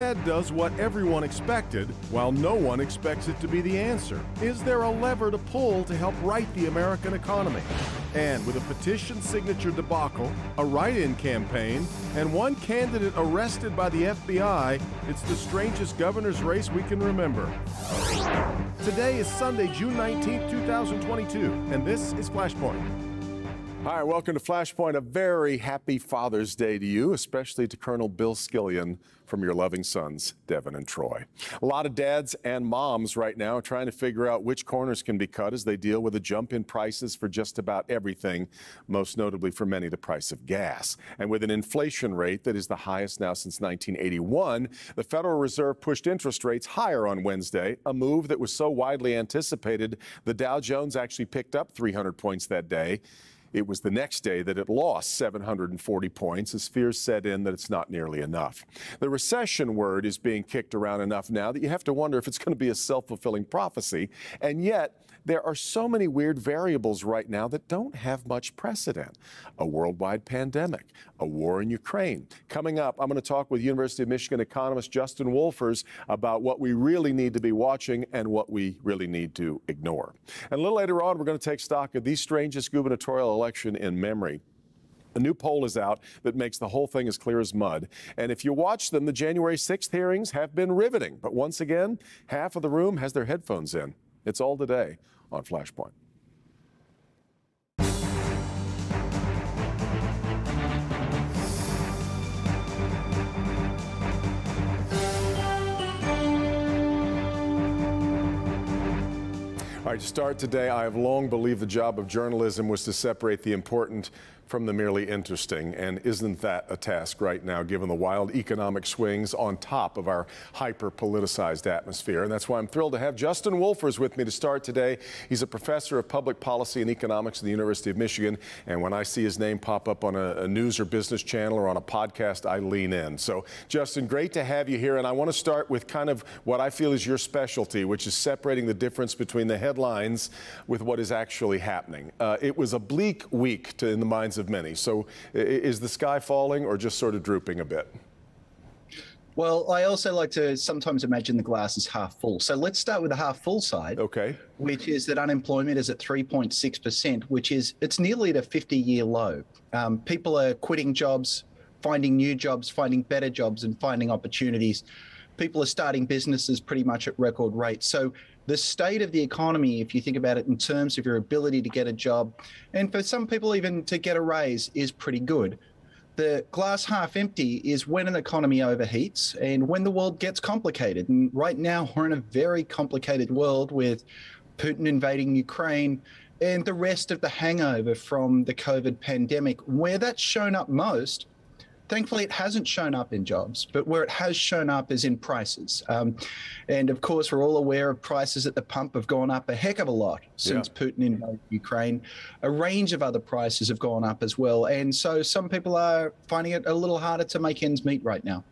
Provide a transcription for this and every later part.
Fed does what everyone expected, while no one expects it to be the answer. Is there a lever to pull to help right the American economy? And with a petition signature debacle, a write-in campaign, and one candidate arrested by the FBI, it's the strangest governor's race we can remember. Today is Sunday, June 19th, 2022, and this is Flashpoint. Hi, welcome to Flashpoint. A very happy Father's Day to you, especially to Colonel Bill Skillion from your loving sons, Devin and Troy. A lot of dads and moms right now are trying to figure out which corners can be cut as they deal with a jump in prices for just about everything, most notably for many, the price of gas. And with an inflation rate that is the highest now since 1981, the Federal Reserve pushed interest rates higher on Wednesday, a move that was so widely anticipated, the Dow Jones actually picked up 300 points that day. It was the next day that it lost 740 points as fears set in that it's not nearly enough. The recession word is being kicked around enough now that you have to wonder if it's going to be a self-fulfilling prophecy. And yet, there are so many weird variables right now that don't have much precedent. A worldwide pandemic, a war in Ukraine. Coming up, I'm going to talk with University of Michigan economist Justin Wolfers about what we really need to be watching and what we really need to ignore. And a little later on, we're going to take stock of the strangest gubernatorial election in memory. A new poll is out that makes the whole thing as clear as mud. And if you watch them, the January 6th hearings have been riveting. But once again, half of the room has their headphones in. It's all today on Flashpoint. All right, to start today, I have long believed the job of journalism was to separate the important from the merely interesting, and isn't that a task right now, given the wild economic swings on top of our hyper-politicized atmosphere? And that's why I'm thrilled to have Justin Wolfers with me to start today. He's a professor of public policy and economics at the University of Michigan, and when I see his name pop up on a news or business channel or on a podcast, I lean in. So, Justin, great to have you here, and I want to start with kind of what I feel is your specialty, which is separating the difference between the headlines with what is actually happening. It was a bleak week in the minds of many. So is the sky falling or just sort of drooping a bit? Well, I also like to sometimes imagine the glass is half full. So let's start with the half full side, okay, which is that unemployment is at 3.6%, which is, it's nearly at a 50-year low. People are quitting jobs, finding new jobs, finding better jobs, and finding opportunities. People are starting businesses pretty much at record rates. So the state of the economy, if you think about it in terms of your ability to get a job, and for some people even to get a raise, is pretty good. The glass half empty is when an economy overheats and when the world gets complicated. And right now, we're in a very complicated world with Putin invading Ukraine and the rest of the hangover from the COVID pandemic. Where that's shown up most, thankfully, it hasn't shown up in jobs, but where it has shown up is in prices. And of course, we're all aware of prices at the pump have gone up a heck of a lot since Putin invaded Ukraine. A range of other prices have gone up as well. And so some people are finding it a little harder to make ends meet right now.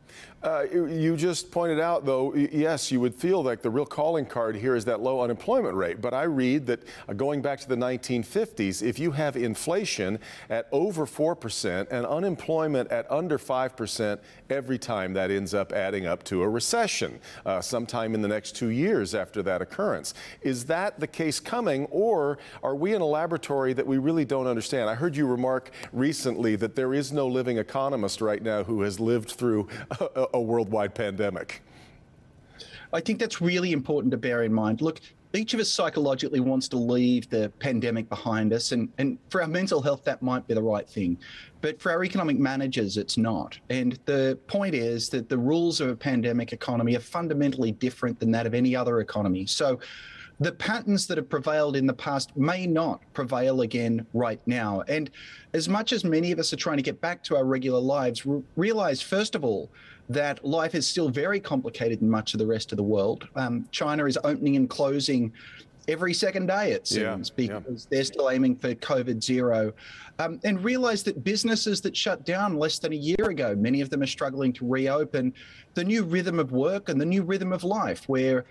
You just pointed out, though, yes, you would feel like the real calling card here is that low unemployment rate. But I read that going back to the 1950s, if you have inflation at over 4% and unemployment at under 5%, every time that ends up adding up to a recession sometime in the next 2 years after that occurrence. Is that the case coming, or are we in a laboratory that we really don't understand? I heard you remark recently that there is no living economist right now who has lived through a worldwide pandemic. I think that's really important to bear in mind. Look, each of us psychologically wants to leave the pandemic behind us, and for our mental health, that might be the right thing. But for our economic managers, it's not. And the point is that the rules of a pandemic economy are fundamentally different than that of any other economy. So the patterns that have prevailed in the past may not prevail again right now. And as much as many of us are trying to get back to our regular lives, realize, first of all, that life is still very complicated in much of the rest of the world. China is opening and closing every second day, it seems, because they're still aiming for COVID zero. And realize that businesses that shut down less than a year ago, many of them are struggling to reopen. the new rhythm of work and the new rhythm of life, where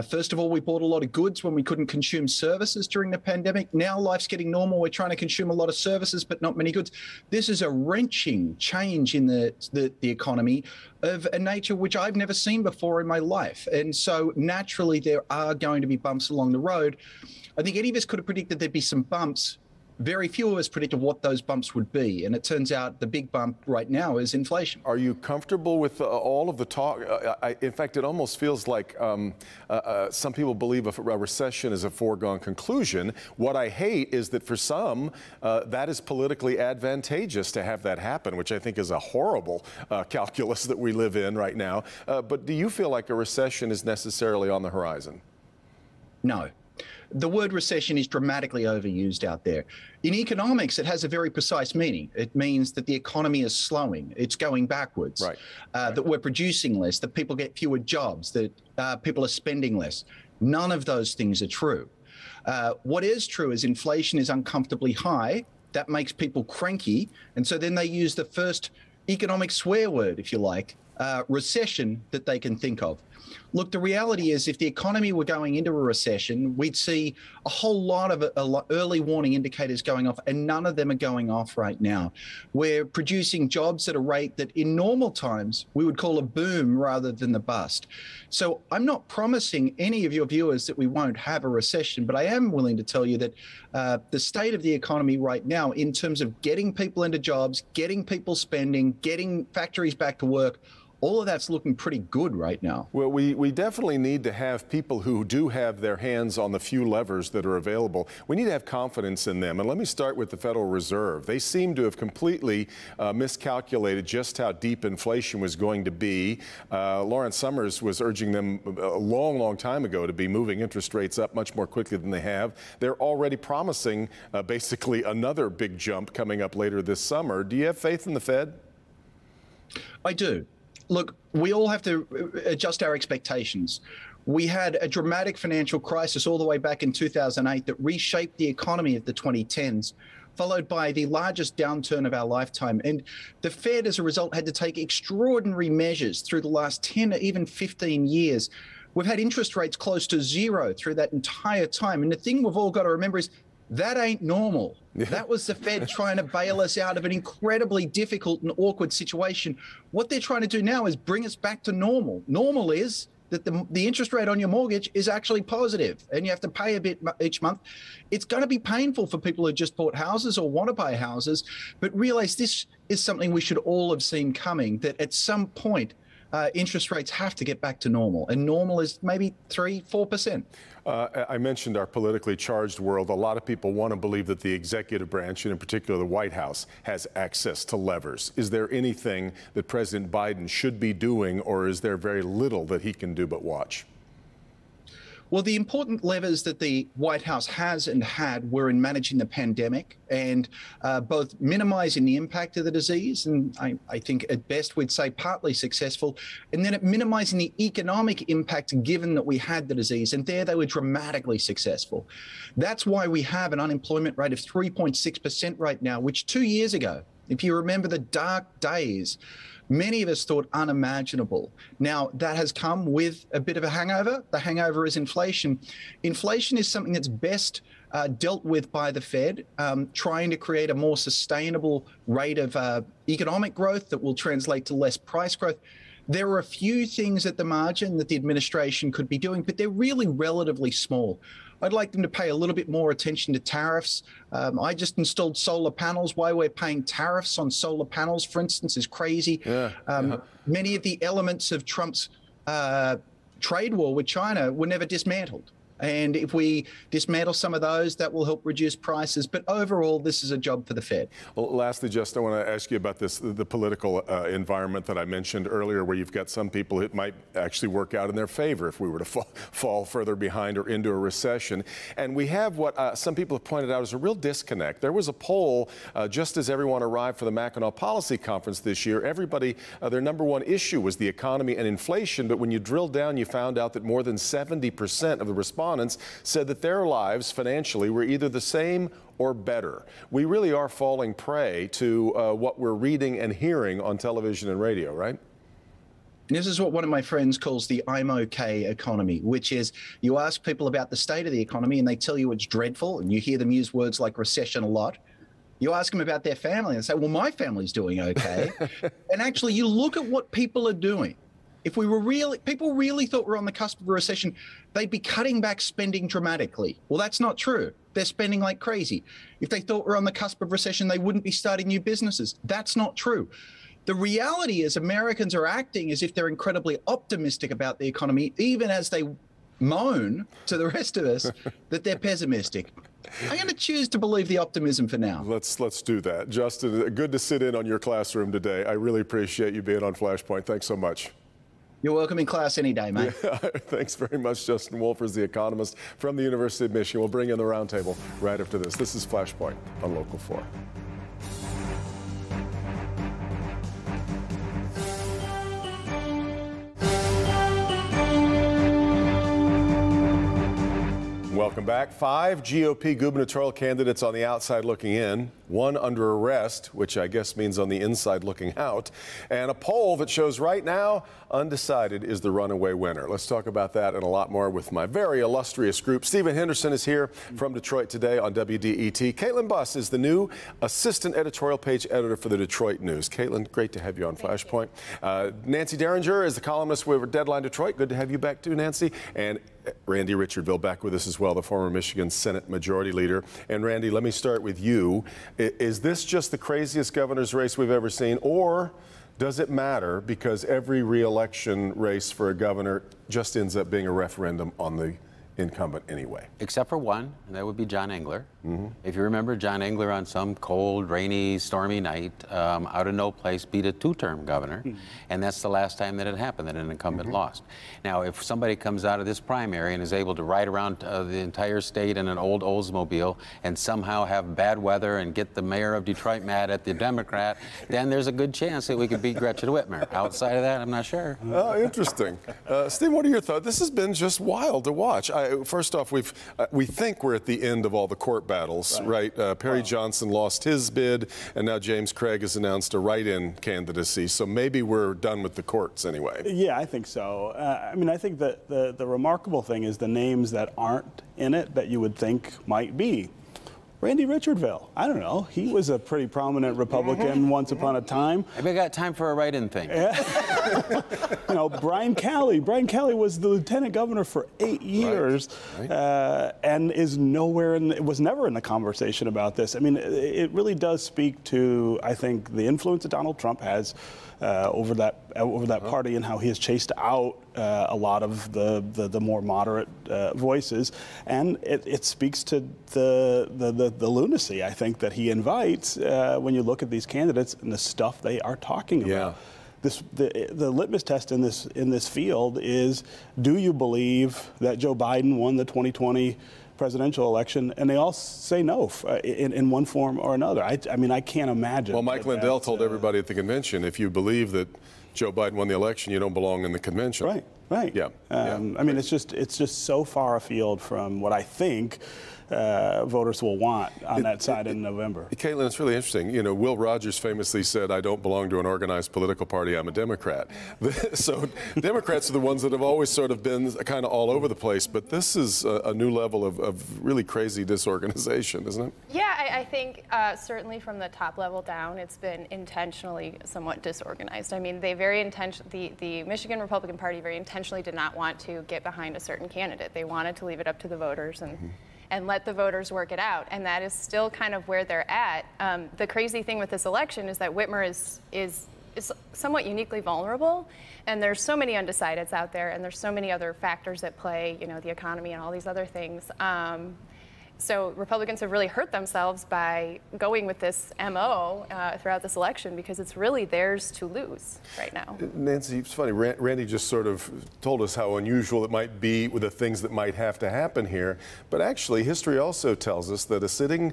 first of all, we bought a lot of goods when we couldn't consume services during the pandemic. Now life's getting normal. We're trying to consume a lot of services, but not many goods. This is a wrenching change in the economy of a nature which I've never seen before in my life. And so naturally, there are going to be bumps along the road. I think any of us could have predicted there'd be some bumps. Very few of us predicted what those bumps would be. And it turns out the big bump right now is inflation. Are you comfortable with all of the talk? In fact, it almost feels like some people believe a recession is a foregone conclusion. What I hate is that for some, that is politically advantageous to have that happen, which I think is a horrible calculus that we live in right now. But do you feel like a recession is necessarily on the horizon? No. The word recession is dramatically overused out there. In economics, it has a very precise meaning. It means that the economy is slowing, it's going backwards, right. That we're producing less, that people get fewer jobs, that people are spending less. None of those things are true. What is true is inflation is uncomfortably high. That makes people cranky. And so then they use the first economic swear word, if you like, recession, that they can think of. Look, the reality is if the economy were going into a recession, we'd see a whole lot of early warning indicators going off, and none of them are going off right now. We're producing jobs at a rate that in normal times we would call a boom rather than the bust. So I'm not promising any of your viewers that we won't have a recession, but I am willing to tell you that the state of the economy right now in terms of getting people into jobs, getting people spending, getting factories back to work, all of that's looking pretty good right now. Well, we definitely need to have people who do have their hands on the few levers that are available. We need to have confidence in them. And let me start with the Federal Reserve. They seem to have completely miscalculated just how deep inflation was going to be. Lawrence Summers was urging them a long, long time ago to be moving interest rates up much more quickly than they have. They're already promising basically another big jump coming up later this summer. Do you have faith in the Fed? I do. Look, we all have to adjust our expectations. We had a dramatic financial crisis all the way back in 2008 that reshaped the economy of the 2010s, followed by the largest downturn of our lifetime. And the Fed, as a result, had to take extraordinary measures through the last 10 or even 15 years. We've had interest rates close to zero through that entire time. And the thing we've all got to remember is that ain't normal. That was the Fed trying to bail us out of an incredibly difficult and awkward situation. What they're trying to do now is bring us back to normal. Normal is that the interest rate on your mortgage is actually positive and you have to pay a bit each month. It's going to be painful for people who just bought houses or want to buy houses, but realize this is something we should all have seen coming, that at some point interest rates have to get back to normal, and normal is maybe 3-4%. I mentioned our politically charged world. A lot of people want to believe that the executive branch, and in particular the White House, has access to levers. Is there anything that President Biden should be doing, or is there very little that he can do but watch? Well, the important levers that the White House has and had were in managing the pandemic and both minimizing the impact of the disease, and I think at best we'd say partly successful, and then at minimizing the economic impact given that we had the disease, and there they were dramatically successful. That's why we have an unemployment rate of 3.6% right now, which 2 years ago, if you remember the dark days, many of us thought unimaginable. Now, that has come with a bit of a hangover. The hangover is inflation. Inflation is something that's best dealt with by the Fed, trying to create a more sustainable rate of economic growth that will translate to less price growth. There are a few things at the margin that the administration could be doing, but they're really relatively small. I'd like them to pay a little bit more attention to tariffs. I just installed solar panels. Why we're paying tariffs on solar panels, for instance, is crazy. Many of the elements of Trump's trade war with China were never dismantled. And if we dismantle some of those, that will help reduce prices. But overall, this is a job for the Fed. Well, lastly, just I want to ask you about the political environment that I mentioned earlier, where you've got some people it might actually work out in their favor if we were to fall further behind or into a recession. And we have what some people have pointed out as a real disconnect. There was a poll just as everyone arrived for the Mackinac Policy Conference this year. Everybody, their number one issue was the economy and inflation. But when you drilled down, you found out that more than 70% of the respondents said that their lives financially were either the same or better. We really are falling prey to what we're reading and hearing on television and radio, right? This is what one of my friends calls the I'm okay economy, which is you ask people about the state of the economy and they tell you it's dreadful, and you hear them use words like recession a lot. You ask them about their family and say, well, my family's doing okay. And actually, you look at what people are doing. If people really thought we're on the cusp of a recession, they'd be cutting back spending dramatically. Well, that's not true. They're spending like crazy. If they thought we're on the cusp of recession, they wouldn't be starting new businesses. That's not true. The reality is Americans are acting as if they're incredibly optimistic about the economy, even as they moan to the rest of us that they're pessimistic. I'm going to choose to believe the optimism for now. Let's do that. Justin, good to sit in on your classroom today. I really appreciate you being on Flashpoint. Thanks so much. You're welcome in class any day, mate. Yeah, thanks very much, Justin Wolfers, the economist from the University of Michigan. We'll bring in the roundtable right after this. This is Flashpoint on Local 4. Welcome back. 5 GOP gubernatorial candidates on the outside looking in, 1 under arrest, which I guess means on the inside looking out, and a poll that shows right now undecided is the runaway winner. Let's talk about that and a lot more with my very illustrious group. Stephen Henderson is here from Detroit today on WDET. Caitlin Buss is the new assistant editorial page editor for the Detroit News. Caitlin, great to have you on Flashpoint. Nancy Derringer is the columnist with Deadline Detroit. Good to have you back too, Nancy. And Randy Richardville back with us as well, the former Michigan Senate Majority Leader. And Randy, let me start with you. Is this just the craziest governor's race we've ever seen, or does it matter because every re-election race for a governor just ends up being a referendum on the incumbent anyway? Except for one, and that would be John Engler. Mm-hmm. If you remember, John Engler on some cold, rainy, stormy night, out of no place, beat a 2-term governor, and that's the last time that it happened, that an incumbent lost. Now, if somebody comes out of this primary and is able to ride around the entire state in an old Oldsmobile and somehow have bad weather and get the mayor of Detroit mad at the Democrat, then there's a good chance that we could beat Gretchen Whitmer. Outside of that, I'm not sure. Oh, interesting. Steve, what are your thoughts? This has been just wild to watch. First off, we think we're at the end of all the court battles, right? Perry Johnson lost his bid, and now James Craig has announced a write-in candidacy. So maybe we're done with the courts anyway. Yeah, I think so. I mean, I think that the remarkable thing is the names that aren't in it that you would think might be. Randy Richardville. I don't know. He was a pretty prominent Republican once upon a time. Maybe I got time for a write-in thing. Yeah. You know, Brian Calley. Brian Calley was the lieutenant governor for 8 years, and is nowhere was never in the conversation about this. I mean, it really does speak to, I think, the influence that Donald Trump has over that party and how he has chased out a lot of the more moderate voices, and it speaks to the lunacy, I think, that he invites when you look at these candidates and the stuff they are talking about. The litmus test in this field is, do you believe that Joe Biden won the 2020 presidential election? And they all say no in one form or another. I mean, I can't imagine. Well, Mike Lindell told everybody at the convention, if you believe that Joe Biden won the election, you don't belong in the convention. Right. Yeah. I mean, it's just so far afield from what I think voters will want on that side in November. Caitlin, it's really interesting. You know, Will Rogers famously said, "I don't belong to an organized political party. I'm a Democrat." So Democrats are the ones that have always sort of been kind of all over the place. But this is a new level of really crazy disorganization, isn't it? Yeah, I think certainly from the top level down, it's been intentionally somewhat disorganized. I mean, they the Michigan Republican Party very intentionally did not want to get behind a certain candidate. They wanted to leave it up to the voters and let the voters work it out. And that is still kind of where they're at. The crazy thing with this election is that Whitmer is somewhat uniquely vulnerable. And there's so many undecideds out there, and there's so many other factors at play, you know, the economy and all these other things. So Republicans have really hurt themselves by going with this MO throughout this election, because it's really theirs to lose right now. Nancy, it's funny. Randy just sort of told us how unusual it might be with the things that might have to happen here. But actually, history also tells us that a sitting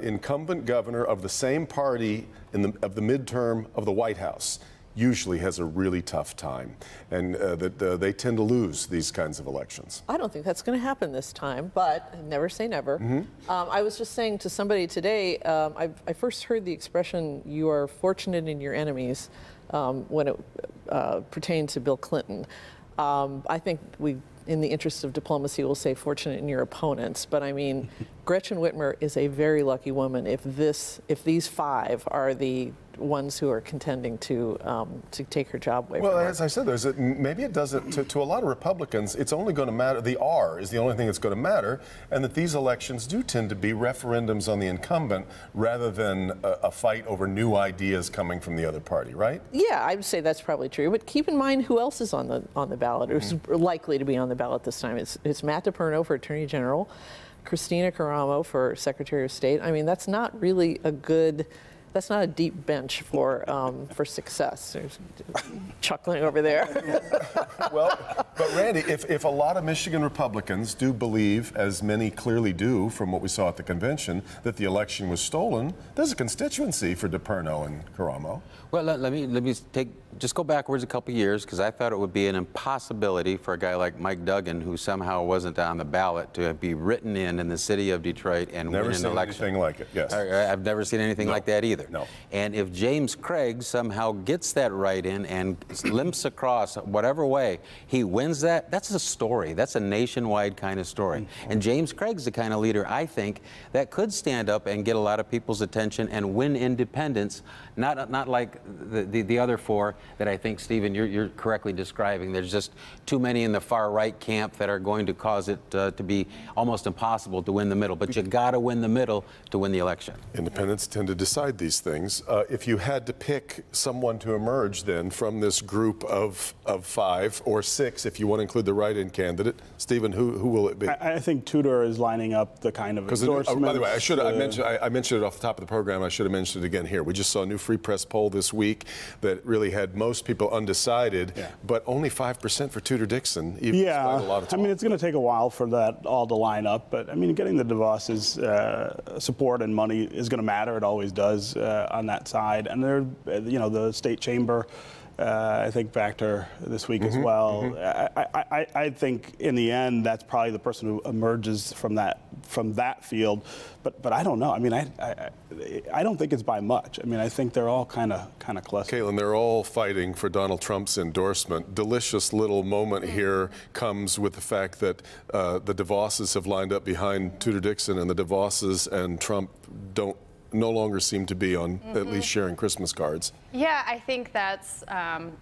incumbent governor of the same party of the midterm of the White House usually has a really tough time, and that they tend to lose these kinds of elections. I don't think that's going to happen this time, but never say never. I was just saying to somebody today, I first heard the expression, "you are fortunate in your enemies," when it pertained to Bill Clinton. I think we, in the interest of diplomacy, will say fortunate in your opponents. But I mean, Gretchen Whitmer is a very lucky woman if these 5 are the ones who are contending to take her job away from her. Well, as I said, maybe it doesn't, to a lot of Republicans, it's only going to matter, the R is the only thing that's going to matter, and that these elections do tend to be referendums on the incumbent rather than a fight over new ideas coming from the other party, right? Yeah, I would say that's probably true. But keep in mind who else is on the ballot, who's likely to be on the ballot this time. It's Matt DePerno for Attorney General, Christina Caramo for Secretary of State. I mean, that's not really that's not a deep bench for success. There's chuckling over there. Well, but Randy, if a lot of Michigan Republicans do believe, as many clearly do from what we saw at the convention, that the election was stolen, there's a constituency for DePerno and Caramo. Well, let me just go backwards a couple years, because I thought it would be an impossibility for a guy like Mike Duggan, who somehow wasn't on the ballot, to be written in the city of Detroit and win an election. Never seen anything like it, yes. I've never seen anything like that either. No. And if James Craig somehow gets that write-in and limps across whatever way, he wins that, that's a story. That's a nationwide kind of story. And James Craig's the kind of leader, I think, that could stand up and get a lot of people's attention and win independence, not like the other 4 that I think, Stephen, you're correctly describing. There's just too many in the far right camp that are going to cause it to be almost impossible to win the middle. But you got to win the middle to win the election. Independents tend to decide these things. If you had to pick someone to emerge then from this group of 5 or 6, if you want to include the write-in candidate, Stephen, who will it be? I think Tudor is lining up the kind of endorsements. By the way, I mentioned it off the top of the program. I should have mentioned it again here. We just saw a new Free Press poll this week that really had most people undecided, but only 5% for Tudor Dixon. Even despite a lot of talk. I mean, it's going to take a while for that all to line up, but I mean, getting the DeVos's support and money is going to matter. It always does on that side, and they're, the state chamber. I think factor this week as well. I think in the end that's probably the person who emerges from that field, but I don't know. I mean, I don't think it's by much. I mean, I think they're all kind of close. Caitlin, they're all fighting for Donald Trump's endorsement. Delicious little moment here comes with the fact that the DeVos's have lined up behind Tudor Dixon, and the DeVos's and Trump no longer seem to be on at least sharing Christmas cards. Yeah, I think that's, I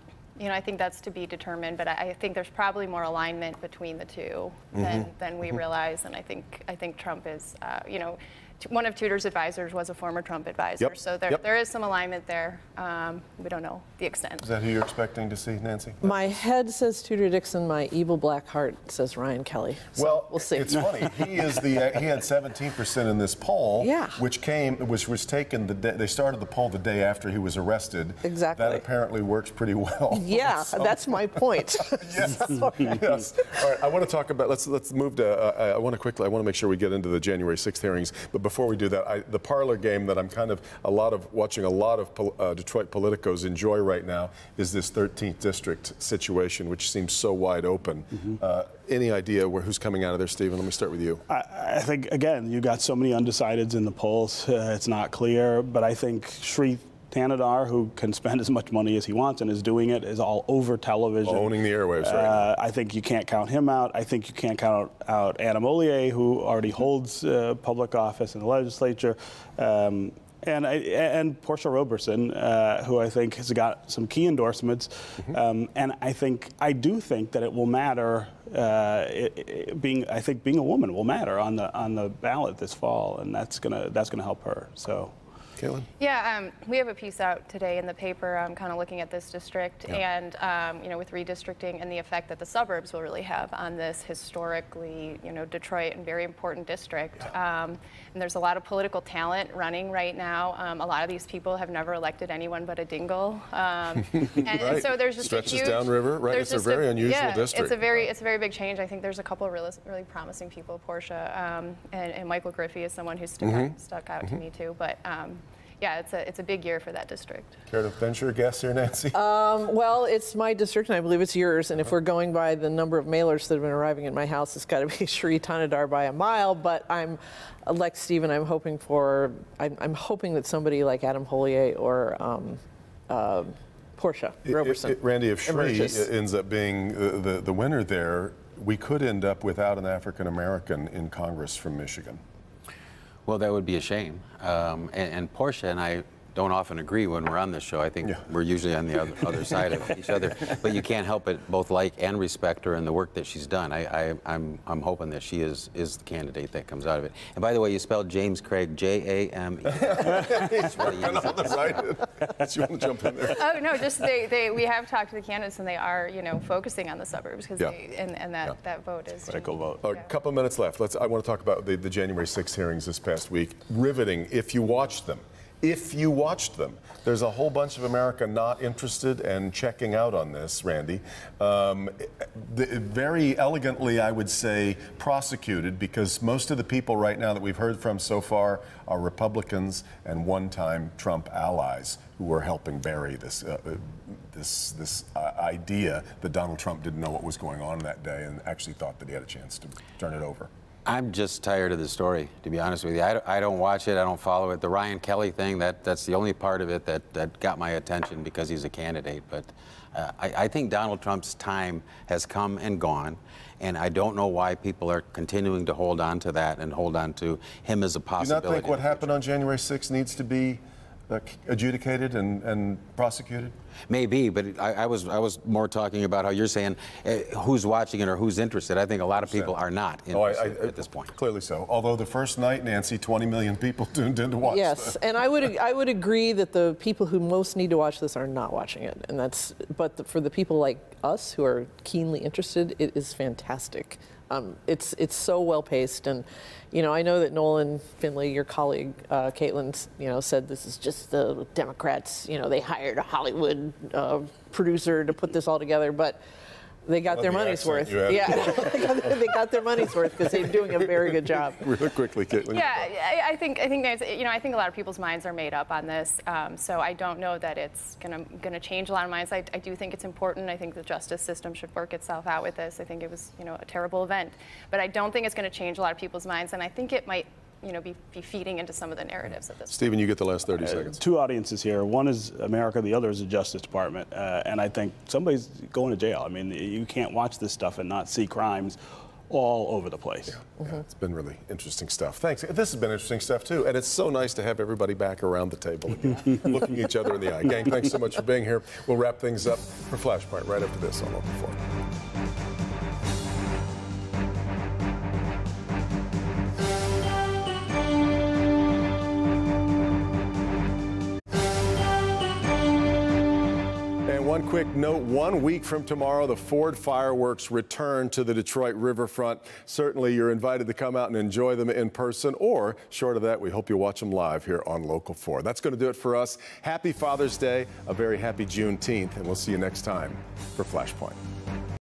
think that's to be determined, but I think there's probably more alignment between the two than we realize, and I think Trump is, one of Tudor's advisors was a former Trump advisor, so there is some alignment there. We don't know the extent. Is that who you're expecting to see, Nancy? My head says Tudor Dixon. My evil black heart says Ryan Kelly. So well, we'll see. It's funny. He had 17% in this poll, which was taken the day they started the poll the day after he was arrested. Exactly. That apparently works pretty well. Yeah, that's my point. Yes. Yes. All right. I want to talk about. Let's move to. I want to make sure we get into the January 6th hearings, but before we do that, the parlor game that I'm watching a lot of Detroit politicos enjoy right now is this 13th district situation, which seems so wide open. Any idea who's coming out of there, Stephen? Let me start with you. I think, again, you got so many undecideds in the polls. It's not clear, but I think Sri Tanadar, who can spend as much money as he wants and is doing it, is all over television. Owning the airwaves right now. I think you can't count him out. I think you can't count out Anna Mollier, who already holds public office in the legislature. And Portia Roberson, who I think has got some key endorsements, and I do think that it will matter. Being a woman will matter on the ballot this fall, and that's gonna help her. So. Caitlin? Yeah, we have a piece out today in the paper kind of looking at this district and, with redistricting and the effect that the suburbs will really have on this historically, Detroit and very important district. And there's a lot of political talent running right now. A lot of these people have never elected anyone but a dingle. And so there's just stretches a huge, downriver, right? It's a very unusual district. It's a very big change. I think there's a couple of really promising people, Portia, and Michael Griffey is someone who's stuck out to me too. But yeah, it's a big year for that district. Care to venture a guess here, Nancy? Well, it's my district, and I believe it's yours. And if we're going by the number of mailers that have been arriving at my house, it's got to be Sri Tanadar by a mile. But I'm, like Stephen, I'm hoping that somebody like Adam Hollier or Portia Roberson. Randy, if Shree emerges. ends up being the winner there, we could end up without an African American in Congress from Michigan. Well, that would be a shame. And Portia and I don't often agree when we're on this show. I think we're usually on the other side of each other. But you can't help but both like and respect her and the work that she's done. I'm hoping that she is the candidate that comes out of it. And by the way, you spelled James Craig J-A-M-E. He's working on the right. Do you want to jump in there? Oh no, just we have talked to the candidates and they are focusing on the suburbs because that vote is critical vote. A couple of minutes left. I want to talk about the January 6th hearings this past week. Riveting. If you watched them. There's a whole bunch of America not interested and checking out on this, Randy. Very elegantly, I would say, prosecuted, because most of the people right now that we've heard from so far are Republicans and one-time Trump allies who are helping bury this idea that Donald Trump didn't know what was going on that day and actually thought that he had a chance to turn it over. I'm just tired of the story, to be honest with you. I don't watch it. I don't follow it. The Ryan Kelly thing, that's the only part of it that got my attention because he's a candidate. But I think Donald Trump's time has come and gone, and I don't know why people are continuing to hold on to that and hold on to him as a possibility. Do you not think what happened on January 6th needs to be adjudicated and prosecuted? Maybe, but I was more talking about how you're saying who's watching it or who's interested. I think a lot of people are not interested at this point. Clearly so. Although the first night, Nancy, 20 million people tuned in to watch. Yes, and I would agree that the people who most need to watch this are not watching it, and for the people like us who are keenly interested, it is fantastic. It's so well paced, and I know that Nolan Finley, your colleague, Caitlin, said this is just the Democrats. They hired a Hollywood producer to put this all together, but they got their money's worth. Yeah, they got their money's worth because they're doing a very good job. Really quickly, Caitlin. Yeah, I think I think a lot of people's minds are made up on this. So I don't know that it's gonna change a lot of minds. I do think it's important. I think the justice system should work itself out with this. I think it was a terrible event, but I don't think it's going to change a lot of people's minds. And I think it might be feeding into some of the narratives of this. Stephen, you get the last 30 seconds. Two audiences here. One is America, the other is the Justice Department. And I think somebody's going to jail. I mean, you can't watch this stuff and not see crimes all over the place. Yeah, it's been really interesting stuff. Thanks. This has been interesting stuff, too. And it's so nice to have everybody back around the table again, looking each other in the eye. Gang, thanks so much for being here. We'll wrap things up for Flashpoint right after this on Local 4. One quick note, 1 week from tomorrow, the Ford fireworks return to the Detroit riverfront. Certainly, you're invited to come out and enjoy them in person, or short of that, we hope you watch them live here on Local 4. That's going to do it for us. Happy Father's Day, a very happy Juneteenth, and we'll see you next time for Flashpoint.